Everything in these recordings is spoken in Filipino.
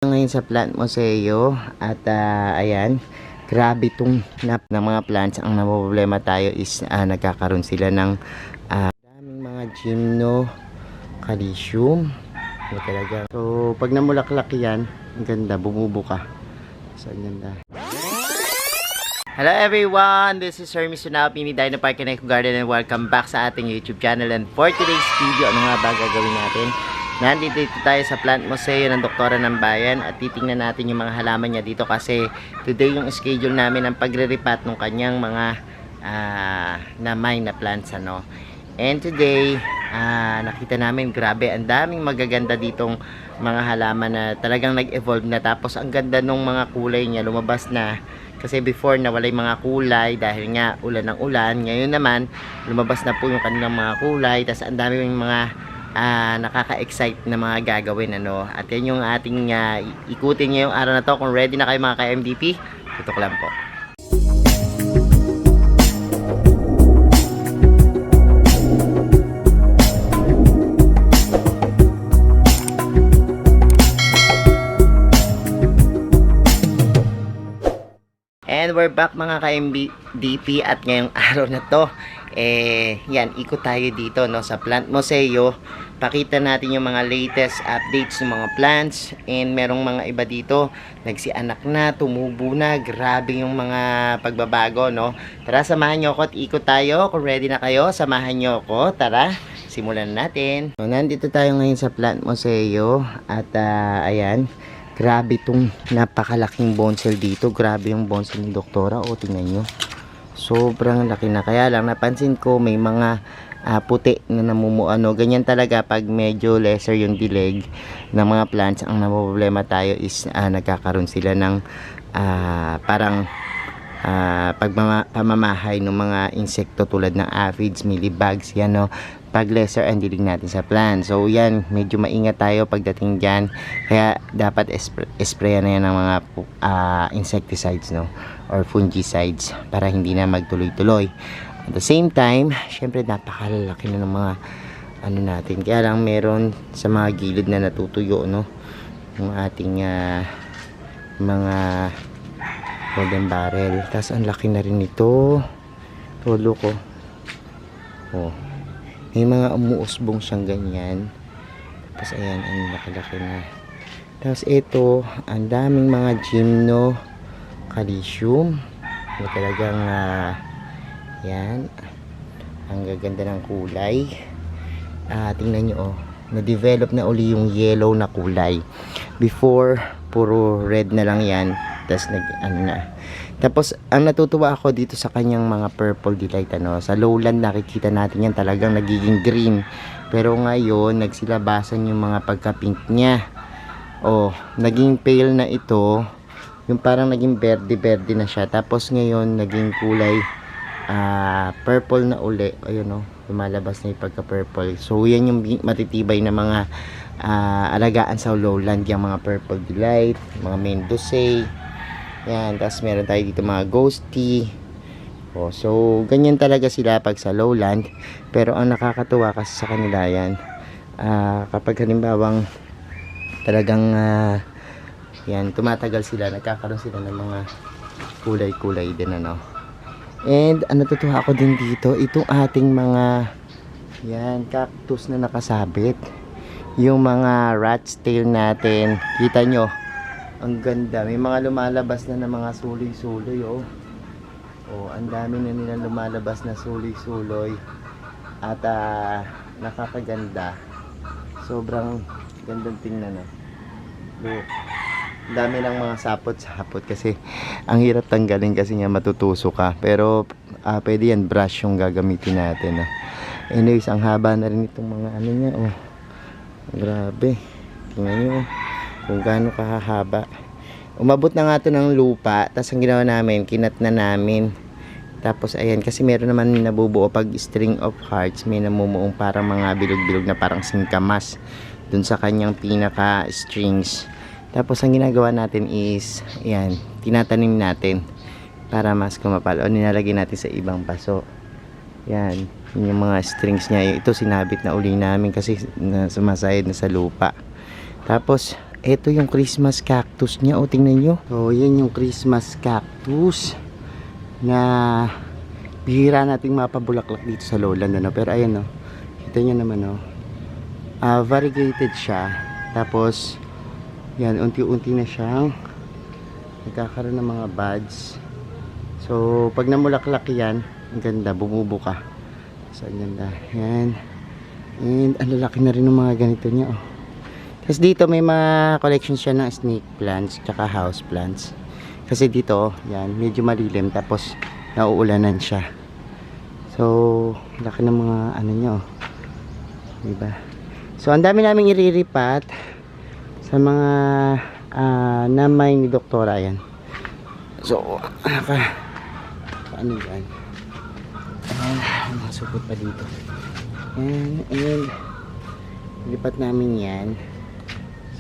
Ngayon sa plant museo at ayan, grabe itong nap ng mga plants. Ang problema tayo is nagkakaroon sila ng daming mga gymno calcium talaga. So pag namulaklak yan, ang ganda, bumubuka. So ang ganda. Hello everyone, this is Sir Misunaw, Pini Dino Park and Eco Garden, and welcome back sa ating YouTube channel. And for today's video, ano nga ba gagawin natin? Nandito tayo sa Plant Museo ng Doktora ng Bayan at titingnan natin yung mga halaman niya dito kasi today yung schedule namin ng pagre-repat ng kanyang mga na-mine na plants, ano. And today, nakita namin, grabe, ang daming magaganda ditong mga halaman na talagang nag-evolve na, tapos ang ganda nung mga kulay niya, lumabas na. Kasi before nawala yung mga kulay dahil nga ulan ng ulan. Ngayon naman, lumabas na po yung kanilang mga kulay, tapos ang dami yung mga nakaka-excite na mga gagawin, ano. At yan yung ating ikutin ngayong araw na to. Kung ready na kayo mga ka-MDP, tutok lang po. And we're back mga ka-MDP at ngayong araw na to, yan, ikot tayo dito, no, sa Plant Museo. Pakita natin yung mga latest updates ng mga plants. And merong mga iba dito, nagsianak na, tumubo na. Grabe yung mga pagbabago, no. Tara, samahan nyo ako at ikot tayo. Kung ready na kayo, samahan nyo ako. Tara, simulan natin. So, nandito tayo ngayon sa Plant Museo. At ayan, grabe itong napakalaking bonsai dito. Grabe yung bonsai ni Doktora. O, tingnan nyo. Sobrang laki na. Kaya lang napansin ko may mga puti na namumuano. Ganyan talaga pag medyo lesser yung dilig ng mga plants. Ang problema tayo is nagkakaroon sila ng parang pamamahay ng mga insekto tulad ng aphids, mealybugs, yan, no. Pag lesser ang dilig natin sa plant. So yan, medyo maingat tayo pagdating dyan. Kaya dapat sprayan na yan ng mga insecticides, no, or fungicides para hindi na magtuloy-tuloy. At the same time, syempre napakalaki na ng mga ano natin. Kaya lang meron sa mga gilid na natutuyo, no, yung ating mga golden barrel. Tapos ang laki na rin ito. Tulo ko. Oh. May mga umuusbong siyang ganyan. Tapos ayan, ang nakalaki na. Tapos ito, ang daming mga gymno calcium. Talagang yan, ang gaganda ng kulay. Tingnan nyo, oh, na-develop na uli yung yellow na kulay. Before, puro red na lang yan. Tapos tapos ang natutuwa ako dito sa kanyang mga purple delight, ano. Sa lowland nakikita natin yan talagang nagiging green, pero ngayon nagsilabasan yung mga pagka-pink niya. Oh, naging pale na ito, yung parang naging berde na siya. Tapos ngayon naging kulay purple na uli. Ayun, oh, lumalabas na yung pagka-purple. So yan yung matitibay na mga alagaan sa lowland, yung mga purple delight, mga Mendoza. Yan, tapos meron tayo dito mga ghosty. Oh, so ganyan talaga sila pag sa lowland. Pero ang nakakatuwa kasi sa kanila yan, kapag halimbawang talagang yan, tumatagal sila, nagkakaroon sila ng mga kulay-kulay din, ano. And natutuwa ako din dito, itong ating mga yan, cactus na nakasabit. Yung mga rat's tail natin, kita nyo, ang ganda. May mga lumalabas na ng mga suloy-suloy, oh. Oh, ang dami na nila lumalabas na suloy-suloy. At nakakaganda. Sobrang gandang tingnan, oh. Look. Ang dami ng mga sapot-sapot kasi ang hirap tanggalin kasi nga matutuso ka. Pero pwede yan, brush yung gagamitin natin, oh. Anyways, ang haba na rin itong mga ano niya, oh. Grabe. Tingnan nyo, oh, kung gaano kahahaba. Umabot na nga ito ng lupa. Tapos ang ginawa namin, kinat na namin. Tapos ayan, kasi meron naman nabubuo pag string of hearts, may namumuong parang mga bilog-bilog na parang singkamas dun sa kanyang pinaka strings. Tapos ang ginagawa natin is ayan, tinatanim natin para mas kumapal, o nilalagay natin sa ibang paso. Yan, yung mga strings niya. Ito sinabit na uli namin kasi sumasayad na sa lupa. Tapos Ito yung Christmas cactus niya. O, tingnan nyo. So, yan yung Christmas cactus na bihira nating mapabulaklak dito sa lowland, ano. Pero ayan, kita nyo naman, variegated siya. Tapos yan, unti-unti na siyang nagkakaroon ng mga buds. So pag namulaklak yan, ang ganda, bumubuka. So ang ganda, yan. And ang lalaki na rin ng mga ganito niya, Tapos dito may mga collection siya ng snake plants tsaka house plants. Kasi dito, yan, medyo malilim, tapos nauulanan siya. So laki ng mga ano niya, diba? So ang dami naming iriripat sa mga namay ni Doktora, yan. So paano yan? Mga supot pa dito. And lipat namin yan.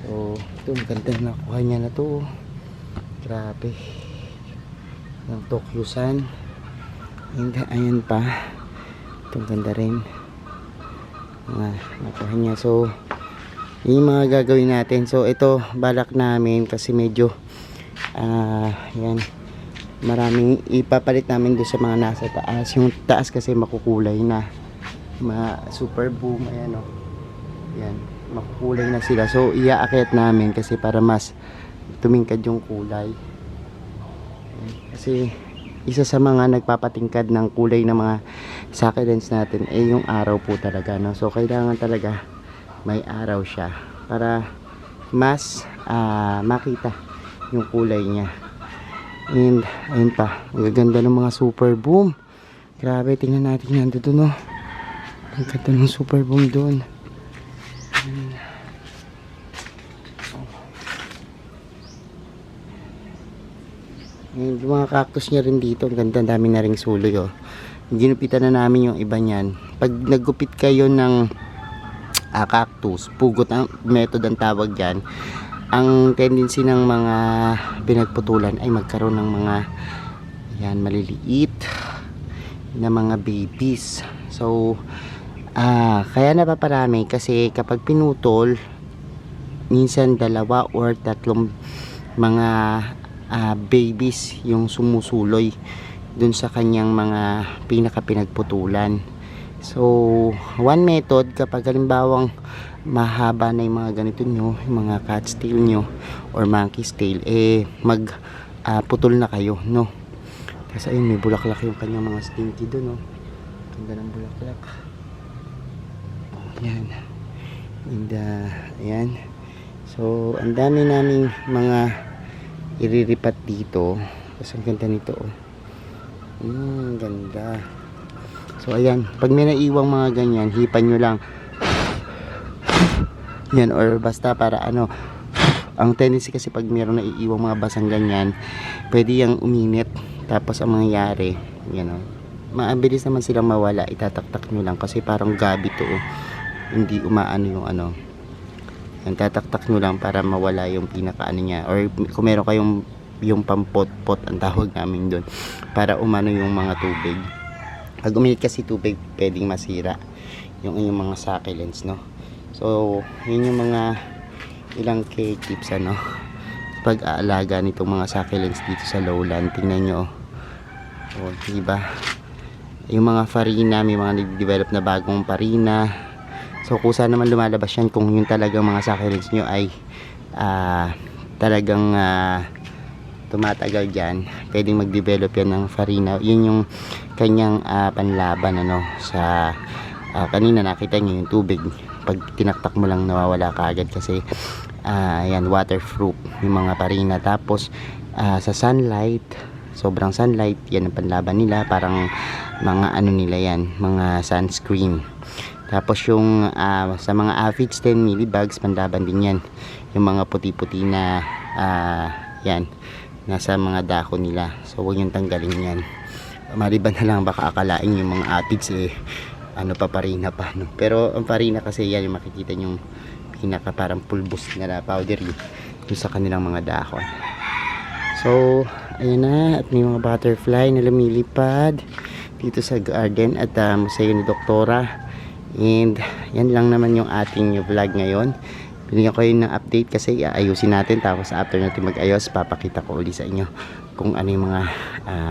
So ito, ang ganda na nakuha niya na to. Grabe. Ang Tokyo Sun. And ayan pa. Ito, ang ganda rin. Nakuha niya. So yun yung mga gagawin natin. So ito, balak namin kasi medyo yan, maraming ipapalit namin doon sa mga nasa taas. Yung taas kasi makukulay na, super boom, ayan, yan, makukulay na sila. So iaakit namin kasi para mas tumingkad yung kulay. Kasi isa sa mga nagpapatingkad ng kulay ng mga succulents natin yung araw po talaga, so kailangan talaga may araw siya para mas makita yung kulay niya. And ayun pa, ang gaganda ng mga super boom. Grabe, tingnan natin yan doon, ang ganda ng super boom doon. And yung mga cactus niya rin dito, ang ganda, dami na ring suloy, ginupitan na namin yung iba niyan. Pag naggupit kayo ng cactus, pugot ang method ang tawag dyan, ang tendency ng mga pinagputulan ay magkaroon ng mga yan, maliliit na mga babies. So kaya napaparami kasi kapag pinutol, minsan 2 or 3 mga babies yung sumusuloy dun sa kanyang mga pinagputulan. So one method, kapag halimbawang mahaba na yung mga ganito nyo, yung mga cat's tail nyo or monkey's tail, putol na kayo, Tapos ayun, may bulaklak yung kanyang mga stinky dun, Ganda ng bulaklak. Ayan. And ayan. So ang dami naming mga iriripat dito. Tapos ang ganda nito, ganda. So ayan, pag may naiwang mga ganyan, hipan nyo lang yan, or basta para ang tendency kasi pag mayroong naiiwang mga basang ganyan, pwede yung uminit. Tapos ang mangyayari, mabilis naman silang mawala. Itataktak nyo lang kasi parang gabi to, hindi umaano yung yan, tataktak nyo lang para mawala yung pinakaano niya, or kung meron kayong yung pampot-pot ang tawag namin doon, para umano yung mga tubig. Pag uminit kasi tubig, pwedeng masira yung mga succulents, So yun yung mga ilang key tips pag-aalaga nitong mga succulents dito sa lowland. Tingnan nyo, diba, yung mga farina, may mga nag-develop na bagong farina. So kusa naman lumalabas yan kung yung talagang mga succulents nyo ay talagang tumatagal dyan. Pwedeng mag-develop yan ng farina. Yun yung kanyang panlaban sa kanina nakita nyo yung tubig, pag tinaktak mo lang nawawala kaagad kasi yan, waterproof yung mga farina. Tapos sa sunlight, sobrang sunlight, yan ang panlaban nila, parang mga nila yan, mga sunscreen. Tapos yung sa mga aphids, 10 millibags, panlaban din yan, yung mga puti-puti na yan, nasa mga dako nila. So huwag yung tanggalin yan, maliban na lang baka akalain yung mga aphids paparina pa, pero ang farina kasi yan yung makikita yung pinaka parang pulbos na powdery yung sa kanilang mga dahon. So ayan na, at may mga butterfly na lumilipad dito sa garden at museo ni Doktora. And yan lang naman yung ating vlog ngayon. binigyan ko yun ng update kasi ayusin natin, tapos after natin mag-ayos papakita ko ulit sa inyo kung ano yung mga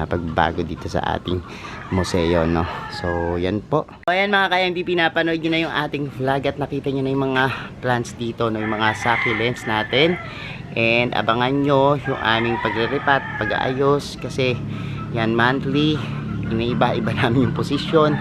pagbago dito sa ating museo, no? So yan po. So ayan mga ka-MVP, napanood nyo na yung ating vlog at nakita nyo na yung mga plants dito, no? Yung mga succulents natin, and abangan nyo yung aming pagre-repat, pag-aayos, kasi yan monthly iniiba-iba namin yung posisyon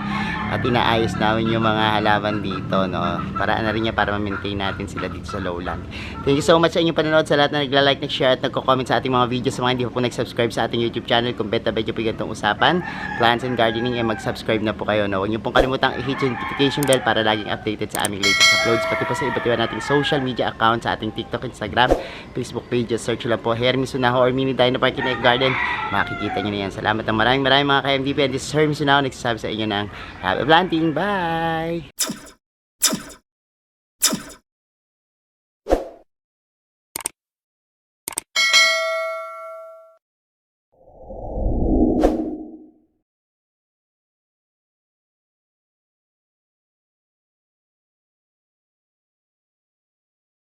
at inaayos namin yung mga halaman dito, no? Para na rin niya, para ma-maintain natin sila dito sa lowland. Thank you so much sa inyong panonood, sa lahat na nagla-like, nag-share at nagko-comment sa ating mga videos. Sa mga hindi pa po nag-subscribe sa ating YouTube channel, kung beta medyo po ganitong usapan, plants and gardening, mag-subscribe na po kayo, no? Huwag niyo pong kalimutang i-hit yung notification bell para laging updated sa aming latest uploads, pati po sa iba't iba nating social media account, sa ating TikTok, Instagram, Facebook pages. Search lang po Hermes Sunaho or Mini Dino Park in Egg Garden, makikita niyo na yan. Salamat ng maraming mga ka-MVP, and this is Hermes Sunaho nagsasabi sa inyo ng happy planting. Bye!